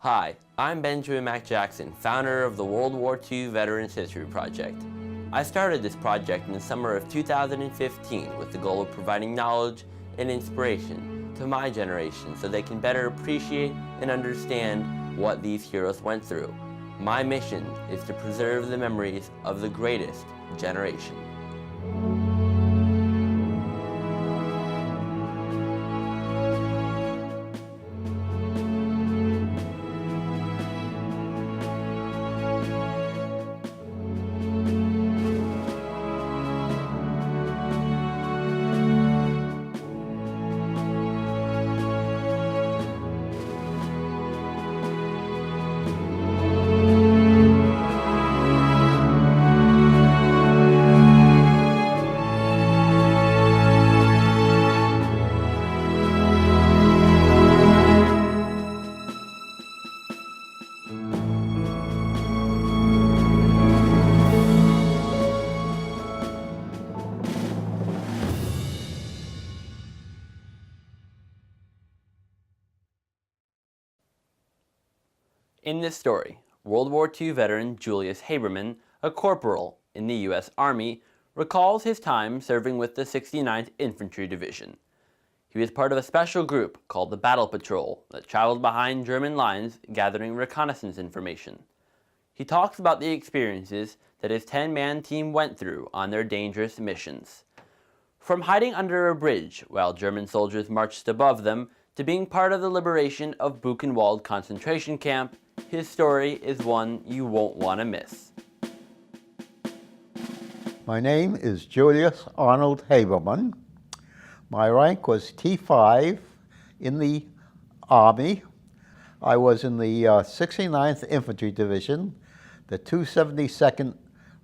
Hi, I'm Benjamin Mac Jackson, founder of the World War II Veterans History Project. I started this project in the summer of 2015 with the goal of providing knowledge and inspiration to my generation so they can better appreciate and understand what these heroes went through. My mission is to preserve the memories of the greatest generation. In this story, World War II veteran Julius Haberman, a corporal in the U.S. Army, recalls his time serving with the 69th Infantry Division. He was part of a special group called the Battle Patrol that traveled behind German lines gathering reconnaissance information. He talks about the experiences that his 10-man team went through on their dangerous missions. From hiding under a bridge while German soldiers marched above them to being part of the liberation of Buchenwald Concentration Camp, his story is one you won't want to miss. My name is Julius Arnold Haberman. My rank was T5 in the Army. I was in the 69th Infantry Division, the 272nd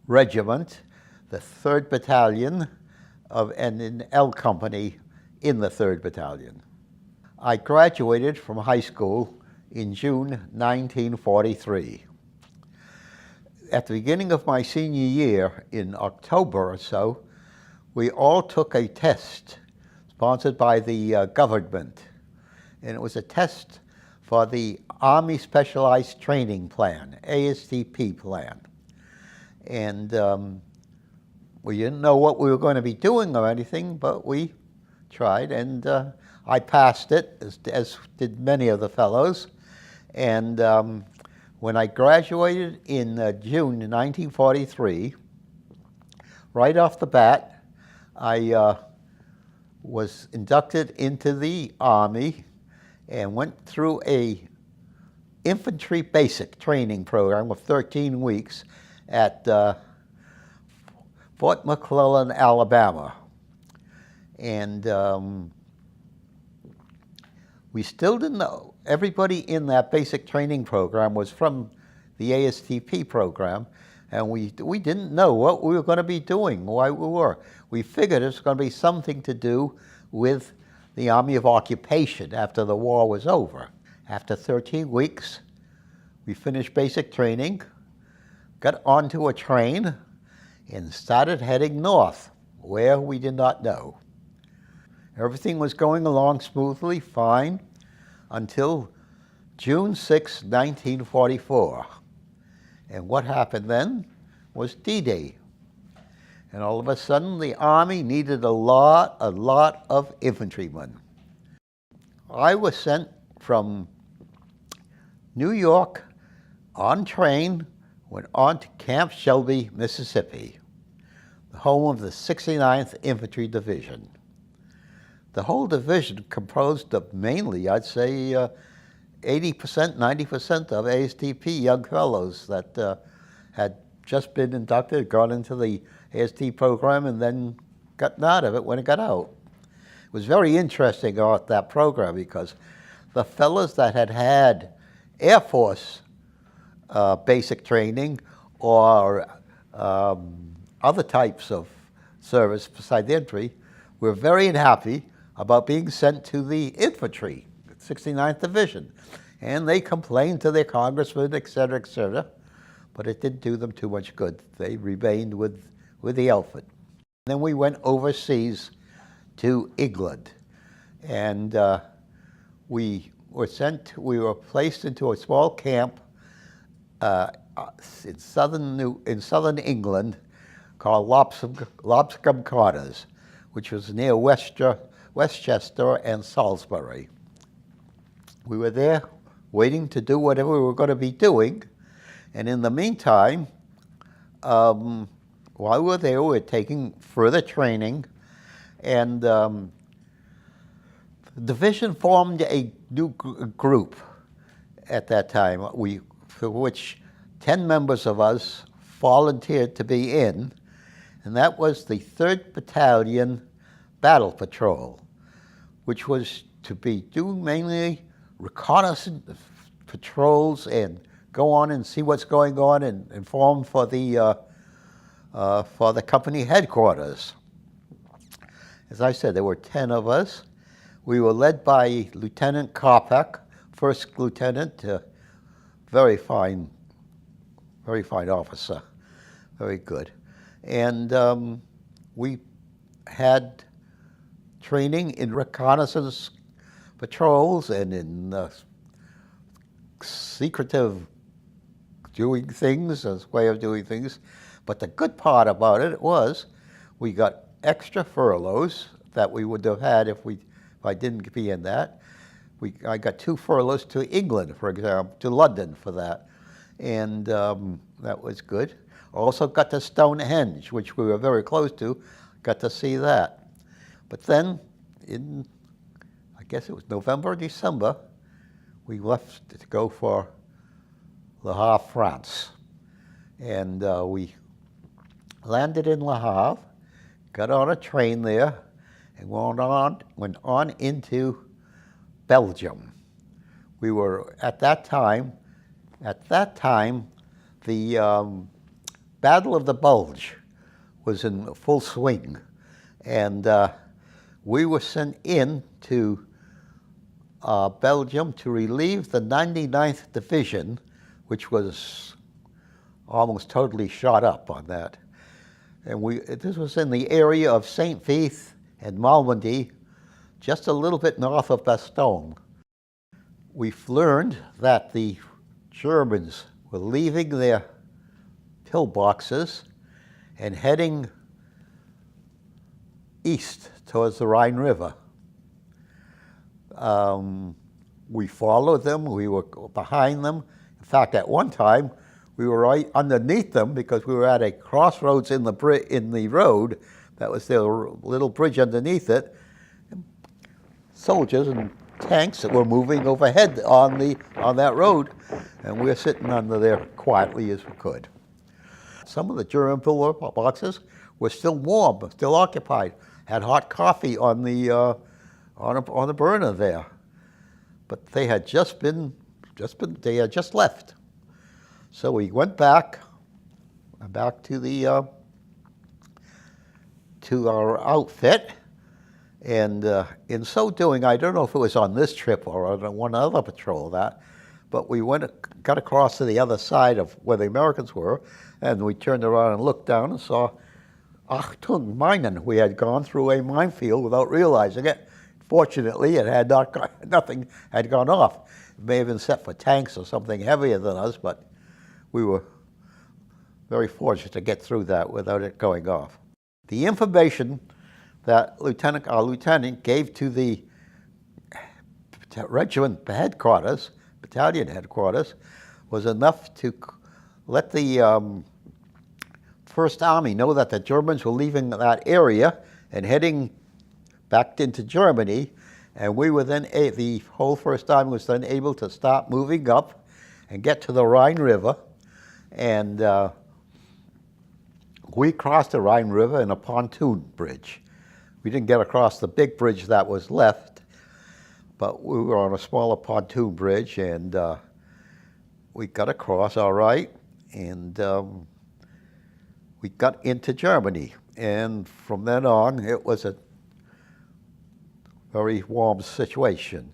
Regiment, the 3rd Battalion, and in L Company in the 3rd Battalion. I graduated from high school in June 1943. At the beginning of my senior year, in October or so, we all took a test sponsored by the government. And it was a test for the Army Specialized Training Plan, ASTP plan. And we didn't know what we were going to be doing or anything, but we tried, and I passed it, as did many of the fellows. And when I graduated in June 1943, right off the bat, I was inducted into the Army and went through a infantry basic training program of 13 weeks at Fort McClellan, Alabama. And we still didn't know. Everybody in that basic training program was from the ASTP program, and we didn't know what we were going to be doing, why we were. We figured it was going to be something to do with the Army of Occupation after the war was over. After 13 weeks, we finished basic training, got onto a train, and started heading north, where we did not know. Everything was going along smoothly, fine, until June 6, 1944. And what happened then was D-Day. And all of a sudden, the Army needed a lot of infantrymen. I was sent from New York on train, went on to Camp Shelby, Mississippi, the home of the 69th Infantry Division. The whole division composed of mainly, I'd say, 80%, 90% of ASTP young fellows that had just been inducted, gone into the AST program, and then gotten out of it when it got out. It was very interesting about that program because the fellows that had had Air Force basic training or other types of service beside the infantry were very unhappy about being sent to the infantry, 69th Division. And they complained to their congressmen, et cetera, but it didn't do them too much good. They remained with the outfit. Then we went overseas to England, and we we were placed into a small camp in southern England called Lobscombe Quarters, which was near Westchester and Salisbury. We were there waiting to do whatever we were going to be doing, and in the meantime, while we were there, we were taking further training, and the division formed a new group at that time, for which 10 members of us volunteered to be in, and that was the 3rd Battalion Battle Patrol, which was to be doing mainly reconnaissance patrols and go on and see what's going on and inform for the company headquarters. As I said, there were 10 of us. We were led by Lieutenant Karpak, first lieutenant, very fine officer, very good. And we had training in reconnaissance patrols and in secretive doing things, as way of doing things. But the good part about it was we got extra furloughs that we would have had if I didn't be in that. I got 2 furloughs to England, for example, to London for that. And that was good. Also got to Stonehenge, which we were very close to, got to see that. But then in, I guess it was November or December, we left to go for Le Havre, France. And we landed in Le Havre, got on a train there, and went on into Belgium. We were, at that time, the Battle of the Bulge was in full swing. And we were sent in to Belgium to relieve the 99th Division, which was almost totally shot up on that. And this was in the area of St. Vith and Malmedy, just a little bit north of Bastogne. We've learned that the Germans were leaving their pillboxes and heading east towards the Rhine River. We followed them, we were behind them. In fact, at one time, we were right underneath them because we were at a crossroads in the road. That was their little bridge underneath it. Soldiers and tanks that were moving overhead on that road, and we were sitting under there quietly as we could. Some of the German pillboxes were still warm, still occupied, had hot coffee on the burner there, but they had just left. So we went back to our outfit, and in so doing, I don't know if it was on this trip or on one other patrol but we got across to the other side of where the Americans were, and we turned around and looked down and saw Achtung Minen. We had gone through a minefield without realizing it. Fortunately, nothing had gone off. It may have been set for tanks or something heavier than us, but we were very fortunate to get through that without it going off. The information that our lieutenant gave to the regiment battalion headquarters, was enough to let the First Army know that the Germans were leaving that area and heading back into Germany, and we were then, the whole First Army was then able to start moving up and get to the Rhine River, and we crossed the Rhine River in a pontoon bridge. We didn't get across the big bridge that was left, but we were on a smaller pontoon bridge, and we got across all right, and we got into Germany. And from then on, it was a very warm situation.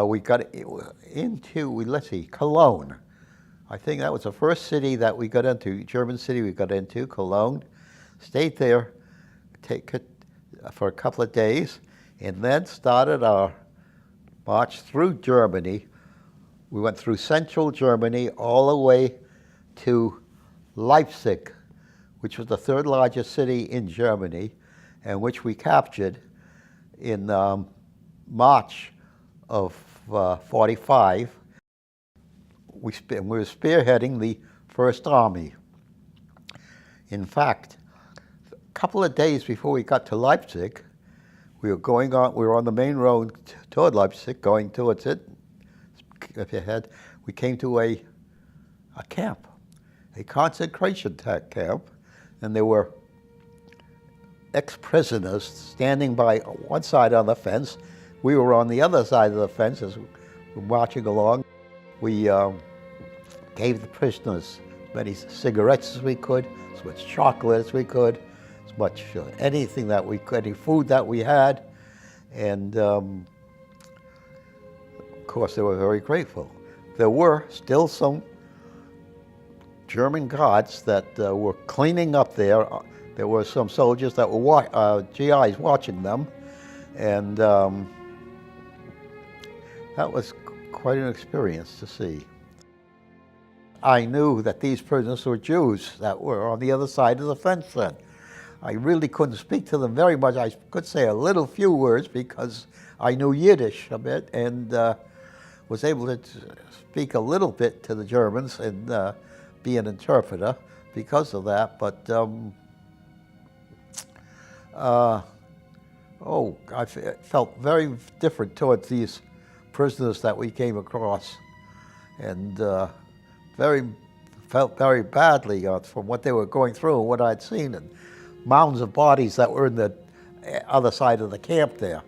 We got into, let's see, Cologne. I think that was the first city that we got into, German city we got into, Cologne. Stayed there for a couple of days, and then started our marched through Germany. We went through central Germany all the way to Leipzig, which was the third largest city in Germany, and which we captured in March of 45. We were spearheading the First Army. In fact, a couple of days before we got to Leipzig, we were on the main road toward Leipzig, going towards it. If you had, we came to a camp, a concentration camp, and there were ex-prisoners standing by one side on the fence. We were on the other side of the fence as we were marching along. We gave the prisoners as many cigarettes as we could, as much chocolate as we could, as much anything that we could, any food that we had, and of course they were very grateful. There were still some German guards that were cleaning up there. There were some soldiers that were GIs watching them, and that was quite an experience to see. I knew that these prisoners were Jews that were on the other side of the fence then. I really couldn't speak to them very much. I could say a few words because I knew Yiddish a bit and was able to speak a little bit to the Germans and be an interpreter because of that. But I felt very different towards these prisoners that we came across, and felt very badly from what they were going through and what I'd seen, and mounds of bodies that were in the other side of the camp there.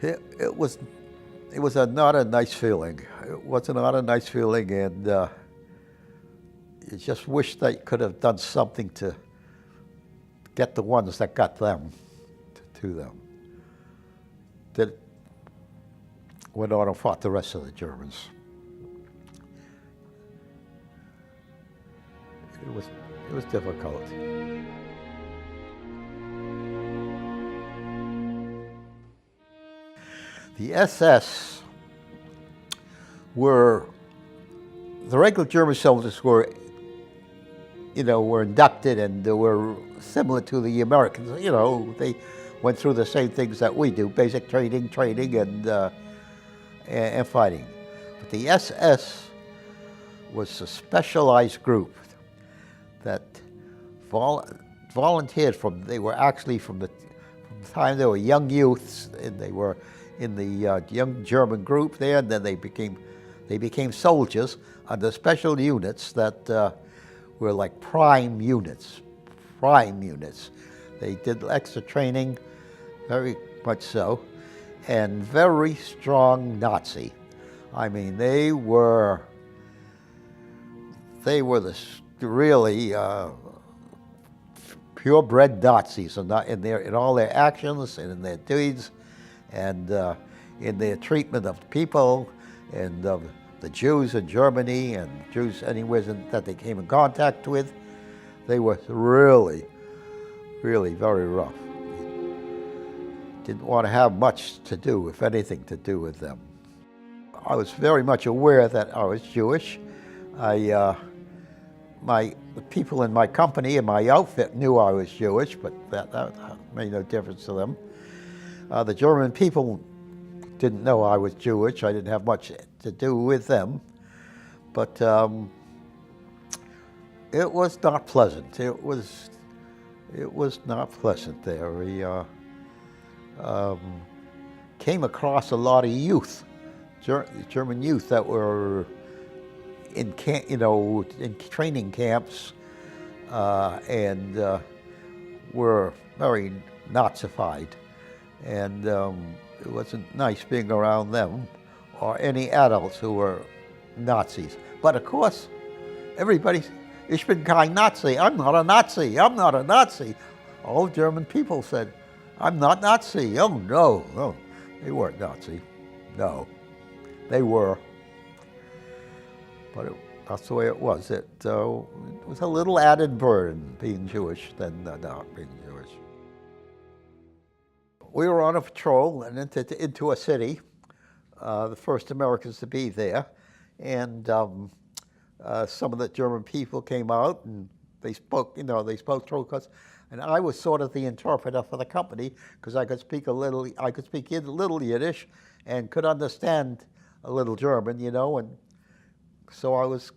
It was not a nice feeling. It was not a nice feeling, and you just wish they could have done something to get the ones that got them to them. That went on and fought the rest of the Germans. It was difficult. The SS the regular German soldiers were inducted, and they were similar to the Americans. They went through the same things that we do: basic training, and fighting. But the SS was a specialized group that volunteered they were actually from the time they were young youths, and they were in the young German group there, and then they became soldiers under special units that were like prime units. They did extra training, very much so, and very strong Nazi. I mean, they were really purebred Nazis in all their actions and in their deeds, and in their treatment of people and of the Jews in Germany and Jews anywhere that they came in contact with. They were really, really very rough. Didn't want to have much to do, if anything, to do with them. I was very much aware that I was Jewish. The people in my company and my outfit knew I was Jewish, but that made no difference to them. The German people didn't know I was Jewish. I didn't have much to do with them. But it was not pleasant. It was not pleasant there. We came across a lot of youth, German youth that were in training camps, and were very Nazified, and it wasn't nice being around them or any adults who were Nazis. But of course, everybody's, "Ich bin kein Nazi, I'm not a Nazi, I'm not a Nazi." All German people said, "I'm not Nazi." Oh no, no, they weren't Nazi. No, they were. But that's the way it was. It was a little added burden being Jewish than not being Jewish. We were on a patrol and into a city, the first Americans to be there, and some of the German people came out and they spoke, they spoke through us, and I was sort of the interpreter for the company because I could speak a little Yiddish and could understand a little German, and so I was,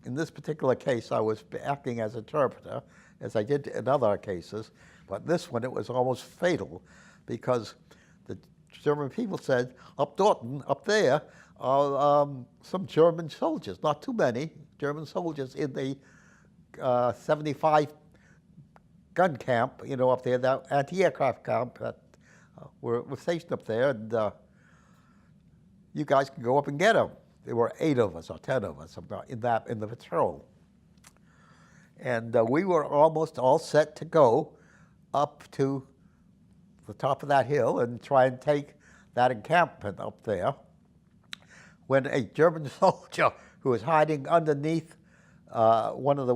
in this particular case, I was acting as interpreter, as I did in other cases, but this one it was almost fatal because the German people said, up Dorton, up there, are some German soldiers, not too many German soldiers in the 75 gun camp, up there, that anti-aircraft camp that we're stationed up there, and you guys can go up and get them. There were 8 of us or 10 of us in the patrol. And we were almost all set to go up to the top of that hill and try and take that encampment up there, when a German soldier who was hiding underneath one of the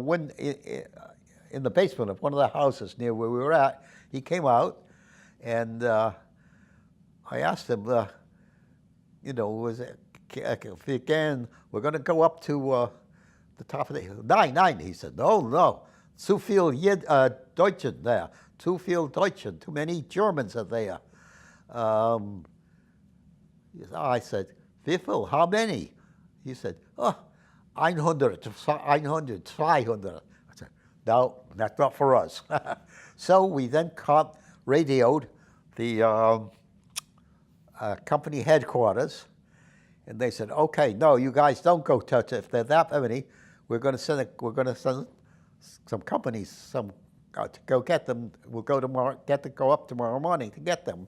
in the basement of one of the houses near where we were at, he came out, and I asked him, was it, if you can, we're going to go up to the top of the hill. Nein, he said, no, zu viel Deutschen there, zu viel Deutschen, too many Germans are there. I said, wie viel, how many? He said, 100, 200. I said, no, that's not for us. So we then radioed the company headquarters, and they said, okay, no, you guys don't go touch it. If they're that many, we're going to send some companies to go get them. We'll go go up tomorrow morning to get them.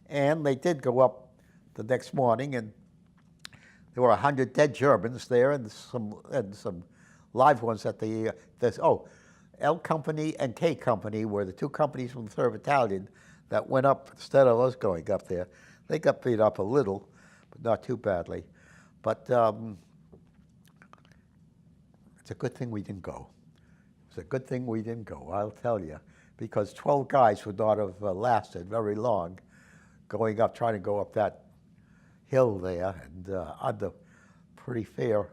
And they did go up the next morning, and there were 100 dead Germans there, and some live ones at the L Company and K Company were the 2 companies from the 3rd Battalion that went up instead of us going up there. They got beat up a little, but not too badly. But it's a good thing we didn't go. It's a good thing we didn't go, I'll tell you, because 12 guys would not have lasted very long trying to go up that hill there, and under pretty fair.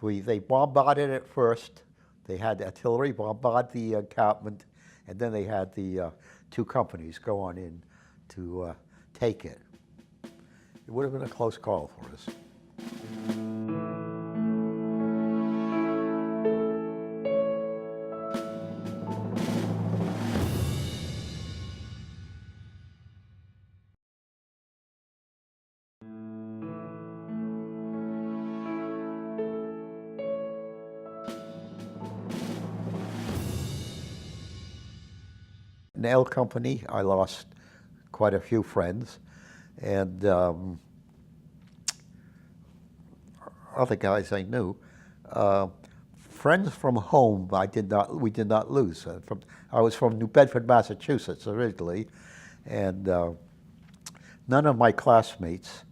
They bombarded it first. They had artillery bombard the encampment, and then they had the 2 companies go on in to take it. It would have been a close call for us. In L Company, I lost quite a few friends, and other guys I knew. Friends from home, we did not lose. I was from New Bedford, Massachusetts originally, and none of my classmates.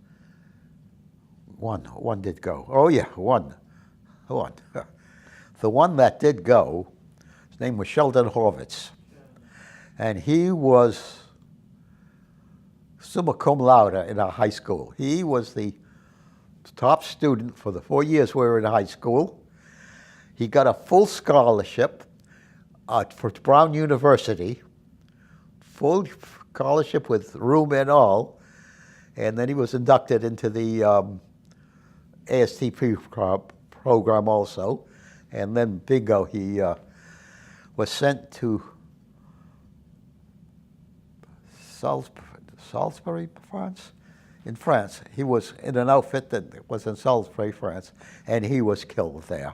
One did go. Oh yeah, one. The one that did go, his name was Sheldon Horvitz. And he was summa cum laude in our high school. He was the top student for the 4 years we were in high school. He got a full scholarship for Brown University, full scholarship with room and all, and then he was inducted into the ASTP program also, and then bingo, he was sent to Salisbury, France? In France. He was in an outfit that was in Salisbury, France, and he was killed there.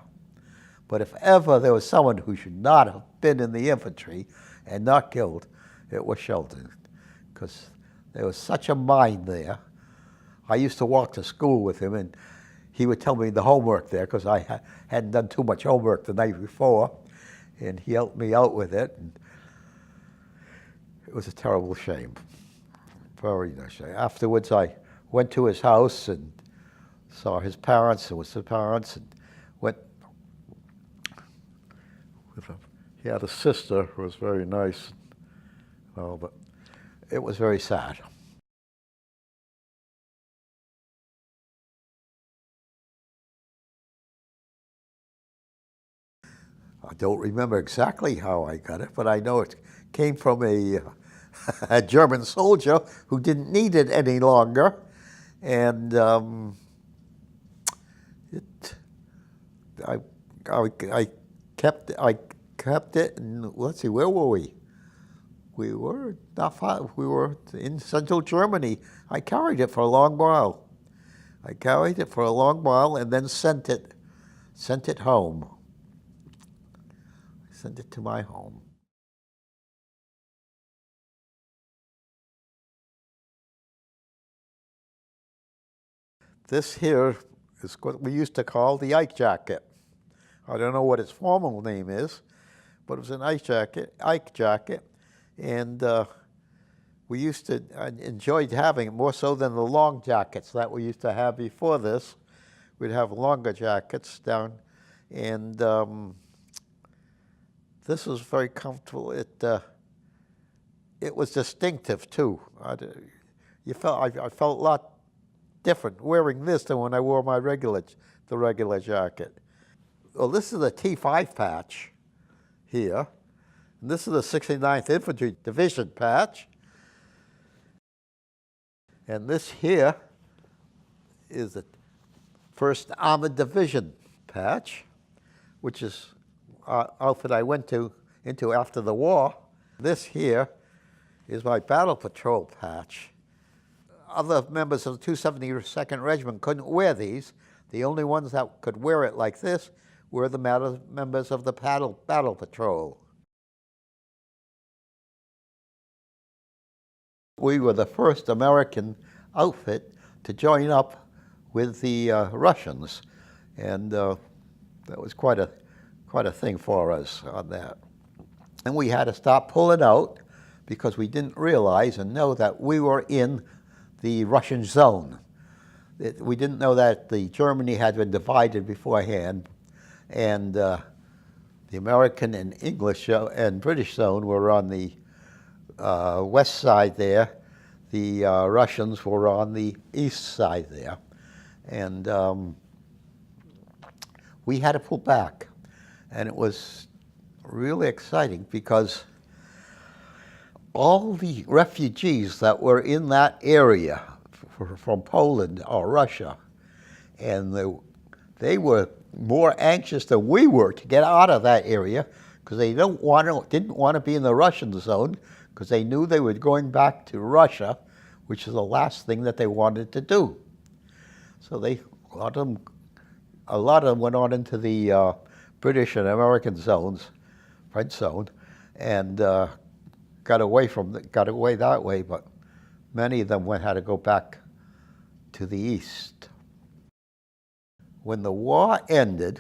But if ever there was someone who should not have been in the infantry and not killed, it was Sheldon, because there was such a mind there. I used to walk to school with him, and he would tell me the homework there, because I hadn't done too much homework the night before, and he helped me out with it. And it was a terrible shame, very nice shame. Afterwards, I went to his house and saw his parents, and went with him. He had a sister who was very nice, but it was very sad. I don't remember exactly how I got it, but I know it came from a German soldier who didn't need it any longer. And I kept it, and let's see, where were we? We were not far, we were in central Germany. I carried it for a long while. And then sent it home. Sent it to my home. This here is what we used to call the Ike jacket. I don't know what its formal name is, but it was an Ike jacket, and we used to enjoyed having it more so than the long jackets that we used to have before this. We'd have longer jackets down, and this was very comfortable. It was distinctive too. I felt a lot different wearing this than when I wore the regular jacket. Well, this is the T5 patch here, and this is the 69th Infantry Division patch. And this here is the 1st Armored Division patch, which is outfit I went into after the war. This here is my Battle Patrol patch. Other members of the 272nd Regiment couldn't wear these. The only ones that could wear it like this were the members of the Battle Patrol. We were the first American outfit to join up with the Russians, and that was quite a thing for us on that. And we had to stop pulling out because we didn't realize and know that we were in the Russian zone. We didn't know that Germany had been divided beforehand, and the American and English and British zone were on the west side there. The Russians were on the east side there, and we had to pull back. And it was really exciting because all the refugees that were in that area from Poland or Russia, and they were more anxious than we were to get out of that area because they didn't want to be in the Russian zone because they knew they were going back to Russia, which is the last thing that they wanted to do. So a lot of them went on into the British and American zones, French zone, and got away that way, but many of them had to go back to the east. When the war ended,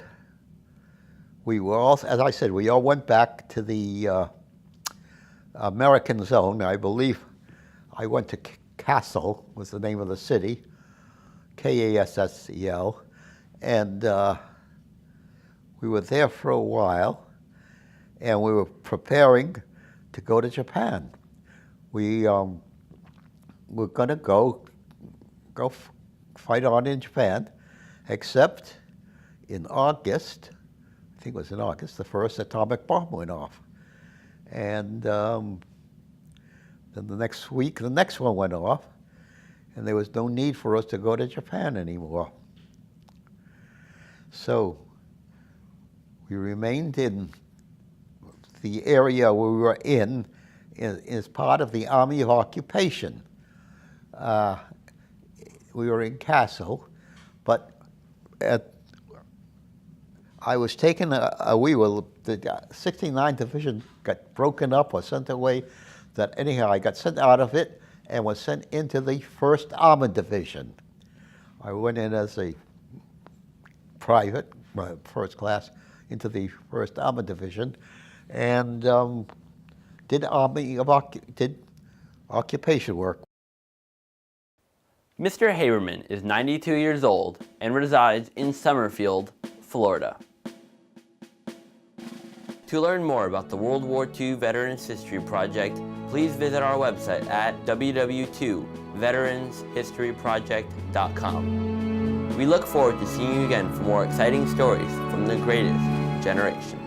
we were all, as I said, we all went back to the American zone. I believe I went to Kassel, was the name of the city, Kassel, and we were there for a while, and we were preparing to go to Japan. We were going to go fight on in Japan, except in August, I think it was in August, the first atomic bomb went off. And then the next week, the next one went off, and there was no need for us to go to Japan anymore. So we remained in the area we were in as part of the Army of Occupation. We were in Kassel, but I was taken, the 69th Division got broken up or sent away, that anyhow I got sent out of it and was sent into the 1st Armored Division. I went in as a private, first class, into the 1st Armored Division, and did occupation work. Mr. Haberman is 92 years old and resides in Summerfield, Florida. To learn more about the World War II Veterans History Project, please visit our website at www.veteranshistoryproject.com. We look forward to seeing you again for more exciting stories from the greatest generation.